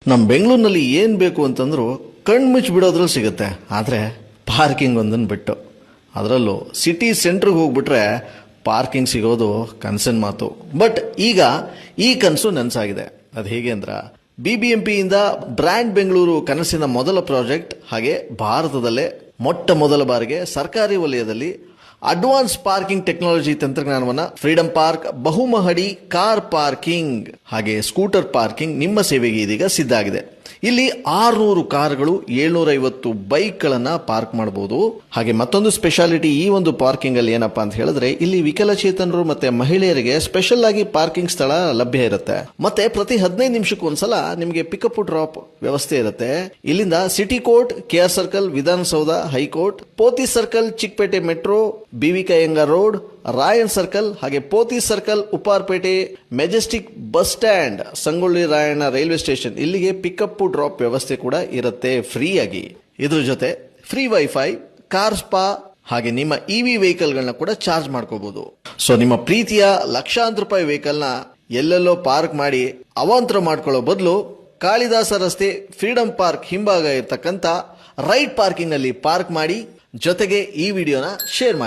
ನಮ್ಮ ಬೆಂಗಳೂರಿನಲ್ಲಿ ಏನು ಬೇಕು ಅಂತಂದ್ರು ಕಣ್ಮುಚ್ಚಿ ಬಿಡೋದ್ರಲ್ಲಿ ಸಿಗುತ್ತೆ. ಆದರೆ ಪಾರ್ಕಿಂಗ್ ಒಂದನ್ನು ಬಿಟ್ಟು, ಅದರಲ್ಲೂ ಸಿಟಿ ಸೆಂಟ್ರಿಗೆ ಹೋಗ್ಬಿಟ್ರೆ ಪಾರ್ಕಿಂಗ್ ಸಿಗೋದು ಕನಸಿನ ಮಾತು. ಬಟ್ ಈಗ ಈ ಕನಸು ನನಸಾಗಿದೆ. ಅದು ಹೇಗೆ ಅಂದ್ರೆ, BBMPಯಿಂದ ಬ್ರ್ಯಾಂಡ್ ಬೆಂಗಳೂರು ಕನಸಿನ ಮೊದಲ ಪ್ರಾಜೆಕ್ಟ್, ಹಾಗೆ ಭಾರತದಲ್ಲೇ ಮೊಟ್ಟ ಮೊದಲ ಬಾರಿಗೆ ಸರ್ಕಾರಿ ವಲಯದಲ್ಲಿ ಅಡ್ವಾನ್ಸ್ ಪಾರ್ಕಿಂಗ್ ಟೆಕ್ನಾಲಜಿ ತಂತ್ರಜ್ಞಾನವನ್ನ ಫ್ರೀಡಂ ಪಾರ್ಕ್ ಬಹುಮಹಡಿ ಕಾರ್ ಪಾರ್ಕಿಂಗ್ ಹಾಗೆ ಸ್ಕೂಟರ್ ಪಾರ್ಕಿಂಗ್ ನಿಮ್ಮ ಸೇವೆಗೆ ಇದೀಗ ಸಿದ್ಧ ಆಗಿದೆ. ಇಲ್ಲಿ 600 ಕಾರುಗಳು 750 ಬೈಕ್ಗಳನ್ನ ಪಾರ್ಕ್ ಮಾಡಬಹುದು. ಹಾಗೆ ಮತ್ತೊಂದು ಸ್ಪೆಷಾಲಿಟಿ ಈ ಒಂದು ಪಾರ್ಕಿಂಗ್ ಅಲ್ಲಿ ಏನಪ್ಪಾ ಅಂತ ಹೇಳಿದ್ರೆ, ಇಲ್ಲಿ ವಿಕಲಚೇತನರು ಮತ್ತೆ ಮಹಿಳೆಯರಿಗೆ ಸ್ಪೆಷಲ್ ಆಗಿ ಪಾರ್ಕಿಂಗ್ ಸ್ಥಳ ಲಭ್ಯ ಇರುತ್ತೆ. ಮತ್ತೆ ಪ್ರತಿ 15 ನಿಮಿಷಕ್ಕೂ ಒಂದ್ಸಲ ನಿಮಗೆ ಪಿಕಪ್ ಡ್ರಾಪ್ ವ್ಯವಸ್ಥೆ ಇರುತ್ತೆ. ಇಲ್ಲಿಂದ city court, KR circle, Vidhana Soudha, high court, Pothi circle, Chickpet metro, BV K Iyengar road, Rayan circle, ಹಾಗೆ Pothi circle, Upparpet, majestic bus stand, Sangolli Rayanna railway station, ಇಲ್ಲಿಗೆ ಪಿಕಪ್ ಡ್ರಾಪ್ ವ್ಯವಸ್ಥೆ ಕೂಡ ಇರುತ್ತೆ ಫ್ರೀ ಆಗಿ. ಇದ್ರ ಜೊತೆ ಫ್ರೀ ವೈಫೈ, ಕಾರ್ ಸ್ಪಾ, ಹಾಗೆ ನಿಮ್ಮ EV ವೆಹಿಕಲ್ಗಳನ್ನ ಕೂಡ ಚಾರ್ಜ್ ಮಾಡ್ಕೋಬಹುದು. ಸೊ ನಿಮ್ಮ ಪ್ರೀತಿಯ ಲಕ್ಷಾಂತರ ರೂಪಾಯಿ ವೆಹಿಕಲ್ನ ಎಲ್ಲೆಲ್ಲೋ ಪಾರ್ಕ್ ಮಾಡಿ ಅವಾಂತರ ಮಾಡ್ಕೊಳ್ಳೋ ಬದಲು ಕಾಳಿದಾಸ ರಸ್ತೆ ಫ್ರೀಡಂ ಪಾರ್ಕ್ ಹಿಂಭಾಗ ಇರ್ತಕ್ಕಂಥ ರೈಟ್ ಪಾರ್ಕಿಂಗ್ ನಲ್ಲಿ ಪಾರ್ಕ್ ಮಾಡಿ. ಜೊತೆಗೆ ಈ ವಿಡಿಯೋನ ಶೇರ್ ಮಾಡಿ.